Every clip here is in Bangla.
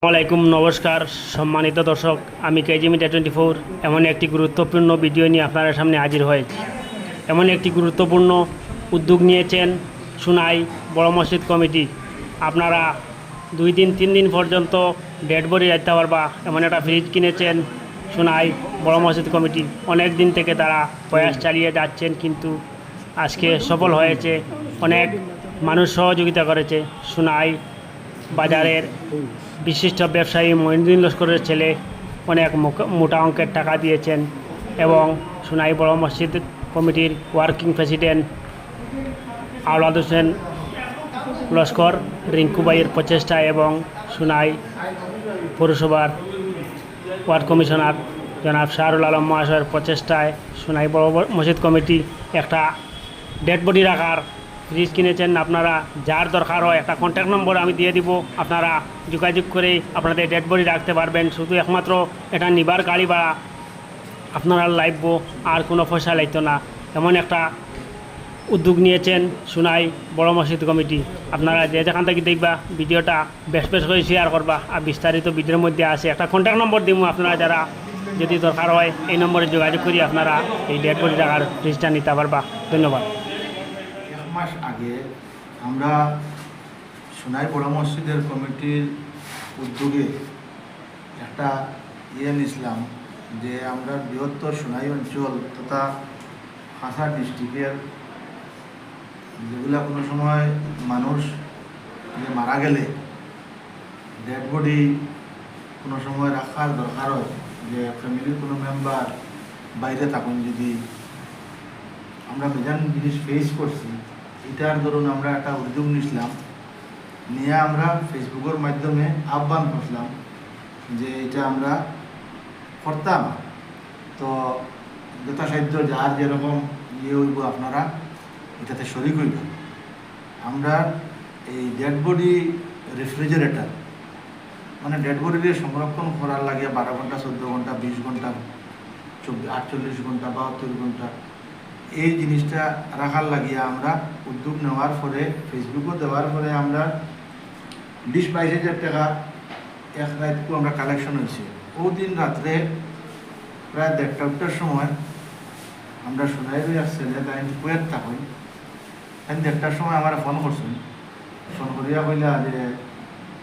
আসসালামাইকুম, নমস্কার সম্মানিত দর্শক। আমি কেজি মিডিয়া 24 এমন একটি গুরুত্বপূর্ণ ভিডিও নিয়ে আপনার সামনে হাজির হয়েছি। এমন একটি গুরুত্বপূর্ণ উদ্যোগ নিয়েছেন সুনাই বড় মসজিদ কমিটি। আপনারা 2 দিন 3 দিন পর্যন্ত ডেড বডি রাখতে পারবা এমন একটা ফ্রিজ কিনেছেন সুনাই বড় মসজিদ কমিটি। অনেক দিন থেকে তারা প্রয়াস চালিয়ে যাচ্ছেন, কিন্তু আজকে সফল হয়েছে। অনেক মানুষ সহযোগিতা করেছে। সুনাই বাজারের বিশিষ্ট ব্যবসায়ী মঈনুদ্দিন লস্করের ছেলে অনেক মোটা অঙ্কের টাকা দিয়েছেন, এবং সুনাই বড় মসজিদ কমিটির ওয়ার্কিং প্রেসিডেন্ট আওলাদ হোসেন লস্কর, রিঙ্কু ভাইয়ের প্রচেষ্টায় এবং সুনাই পৌরসভার ওয়ার্ড কমিশনার জনাব শাহরুল আলম মহাশয়ের প্রচেষ্টায় সুনাই বড় মসজিদ কমিটি একটা ডেড বডি রাখার ফ্রিজ কিনেছেন। আপনারা যার দরকার হয় একটা কন্ট্যাক্ট নম্বর আমি দিয়ে দিব, আপনারা যোগাযোগ করে আপনাদের ডেড বডি রাখতে পারবেন। শুধু একমাত্র এটা নিবার গাড়ি ভাড়া আপনারা লাগবো, আর কোনো পয়সা লাগতো না। এমন একটা উদ্যোগ নিয়েছেন সুনাই বড় মসজিদ কমিটি। আপনারা যে যেখান থেকে দেখবা ভিডিওটা বেশ বেশ করে শেয়ার করবা, আর বিস্তারিত ভিডিওর মধ্যে আছে একটা কন্ট্যাক্ট নম্বর দিব। আপনারা যারা যদি দরকার হয় এই নম্বরে যোগাযোগ করি আপনারা এই ডেড বডি টাকার ফ্রিজটা নিতে পারবা। ধন্যবাদ। এক মাস আগে আমরা সোনাই বড় মসজিদের কমিটির উদ্যোগে একটা নিয়েছিলাম যে আমরা বৃহত্তর সোনাই অঞ্চল তথা কাছাড় ডিস্ট্রিক্টের যেগুলা কোনো সময় মানুষ মারা গেলে ডেড বডি কোনো সময় রাখার দরকার হয়, যে ফ্যামিলির কোনো মেম্বার বাইরে থাকুন, যদি আমরা বেজান জিনিস ফেস করছি, এটার ধরুন আমরা একটা উদ্যোগ নিয়েছিলাম, নিয়ে আমরা ফেসবুকের মাধ্যমে আহ্বান করছিলাম যে এটা আমরা করতাম। তো যথাসাধ্য যার যেরকম হইব আপনারা এটাতে শরিক হইবেন। আমরা এই ডেড বডি রেফ্রিজারেটর, মানে ডেড বডি সংরক্ষণ করার লাগে 12 ঘন্টা 14 ঘন্টা 20 ঘন্টা 48 ঘন্টা 72 ঘন্টা এই জিনিসটা রাখার লাগিয়ে আমরা উদ্যোগ নেওয়ার পরে ফেসবুকও দেওয়ার পরে আমরা 20-22 হাজার টাকা এক রাতকু আমরা কালেকশন হয়েছে। ও দিন রাত্রে প্রায় 1:30টার সময় আমরা সোনাইর এক ছেলে তাই কুয়েত থাকুন, তাই 1:30টার সময় আমার ফোন করছেন। ফোন করিয়া কইলা যে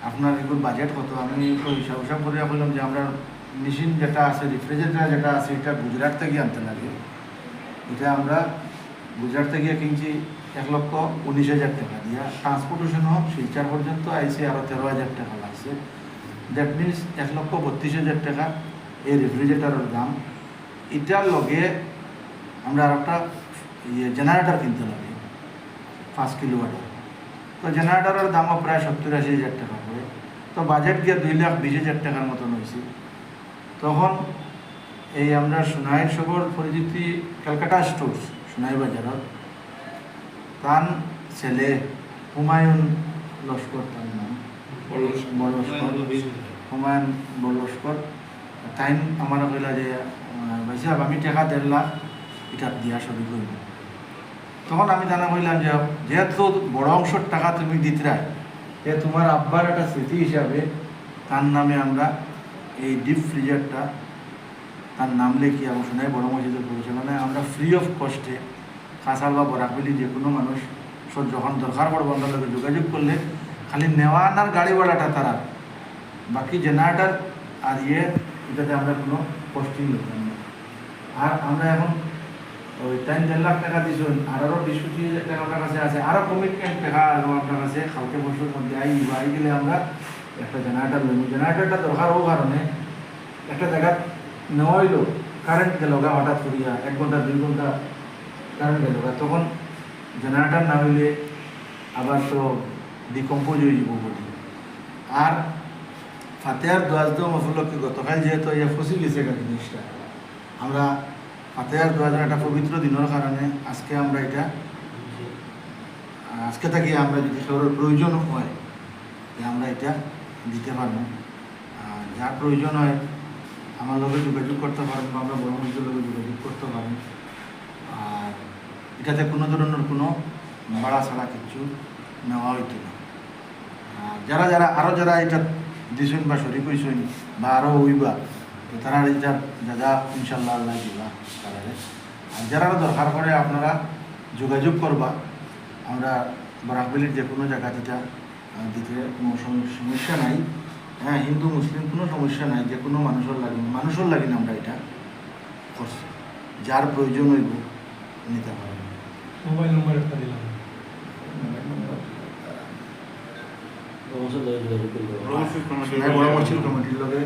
আপনার এগুলো বাজেট কত। আমি হিসাব করিয়া কইলাম যে আমরা মেশিন যেটা আছে, রেফ্রিজারেটর যেটা আছে, এটা গুজরাট থেকে আনতে লাগে। এটা আমরা গুজরাট থেকে কিনছি 1,19,000 টাকা দিয়া। ট্রান্সপোর্টেশনও শিলচর পর্যন্ত আইসে আরও 13,000 টাকা লাগছে। দ্যাট মিনস 1,32,000 টাকা এই রেফ্রিজারেটরের দাম। এটার লগে আমরা আর একটা জেনারেটর কিনতে লাগে 5 কিলোওয়াটের। তো জেনারেটরের দামও প্রায় 70-80 টাকা পড়ে। তো বাজেট গিয়ে 2,20,000 টাকার মতন হয়েছে। তখন এই আমরা সোনাইয়ের সকল পরিচিতি ক্যালকাটা স্টোর্স সোনাই বাজারত তার ছেলে হুমায়ুন লস্কর, তার নাম হুমায়ুন লস্কর, তাই আমার কইলা যে ভাই সাহেব আমি টাকা 1.5 লাখ এটা দিয়া শুরু করব। তখন আমি জানা কইলাম যে যেহেতু বড় অংশের টাকা তুমি দিতরাই, যে তোমার আব্বার একটা স্মৃতি হিসাবে তার নামে আমরা এই ডিপ ফ্রিজারটা তার নাম লেখি এবং সোনাই বড় মসজিদের পরিচালনায় আমরা ফ্রি অফ কস্টে কাঁচাল বা বরাকবিলি যে কোনো মানুষ যখন দরকার পড়বো আমরা লোকের যোগাযোগ করলে খালি নেওয়া আনার গাড়ি ভাড়াটা তারা, বাকি জেনারেটার আর এটাতে আমরা কোনো কস্টিং লাগতাম না। আর আমরা এখন ওই 3.5 লাখ টাকা দিয়েছি, আরও 20-25 হাজার টাকা আপনার কাছে আছে, আরও কমিটমেন্ট টাকা আপনার কাছে কালকে বছর মধ্যে আই গেলে আমরা একটা জেনারেটার লইব। জেনারেটারটা দরকার হোক কারণে একটা জায়গা নেওয়া হইলো, কারেন্ট গেল গা হঠাৎ করিয়া 1 ঘন্টা 2 ঘন্টা কারেন্ট গেল গা, তখন জেনারেটার না হইলে আবার তো ডিকম্পোজ হয়ে যাব বডি। আর ফাতেহার দোয়াজ দেওয়া উপলক্ষে গতকাল যেহেতু ফসি গেছে জিনিসটা, আমরা ফাতেহার দোয়াজের একটা পবিত্র দিনের কারণে আজকে আমরা এটা আজকে থেকে আমরা যদি কারোর প্রয়োজন হয় আমরা এটা দিতে পারবো। যার প্রয়োজন হয় আমার লোকে যোগাযোগ করতে পারেন, বা আমরা বড় মসজিদের লোকে যোগাযোগ করতে পারেন। আর এটাতে কোনো ধরনের কোনো ভাড়া ছাড়া কিছু নেওয়া হইতো না। যারা যারা আরও যারা এটা দিছুন বা শরিক হইছুন বা আরও হইবা তো তারা এটার জায়গা ইনশাল্লাহ আল্লাহ দিবা তারা। আর যারা দরকার করে আপনারা যোগাযোগ করবা, আমরা বরাকবেলির যে কোনো জায়গা যেটা দিতে কোনো সমস্যা নাই। হ্যাঁ, হিন্দু মুসলিম কোনো সমস্যা নাই, যে কোনো মানুষের লাগি না আমরা এটা করছি। যার প্রয়োজন হইব নিতে পারবেন। মোবাইল নম্বর একটা দিলাম। বড় মসজিদ কমিটির লগে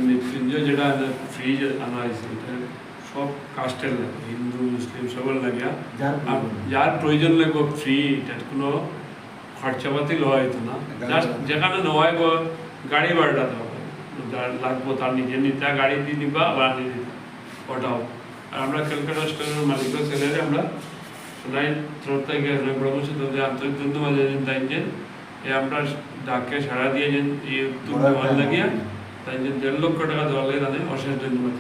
মৃত্যুঞ্জয় যেটা ফ্রিজ আনা হয়েছে এটা সব কাস্টের লাগে, হিন্দু মুসলিম সবার লাগিয়া যার প্রয়োজন লাগবে ফ্রি, এটার কোনো খরচাপাতি লওয়া হইতো না। জাস্ট যেখানে নেওয়া গো গাড়ি ভাড়াটা দেওয়া হয়, যার লাগবো তার নিজের নিতে গাড়ি দিয়ে নিবা বা নিয়ে দিতে ওটাও। আর আমরা ক্যালকাটা স্টোরের মালিকের ছেলেরে আমরা সোনাই তরফ থেকে ব্রহ্মসূত্র তাদের আন্তরিক ধন্যবাদ তাই যে আমরা ডাকে সাড়া দিয়ে এই উদ্যোগ দেওয়ার লাগিয়া তাই যে 1.5 লক্ষ টাকা দেওয়ার লাগে তাদের অশেষ ধন্যবাদ।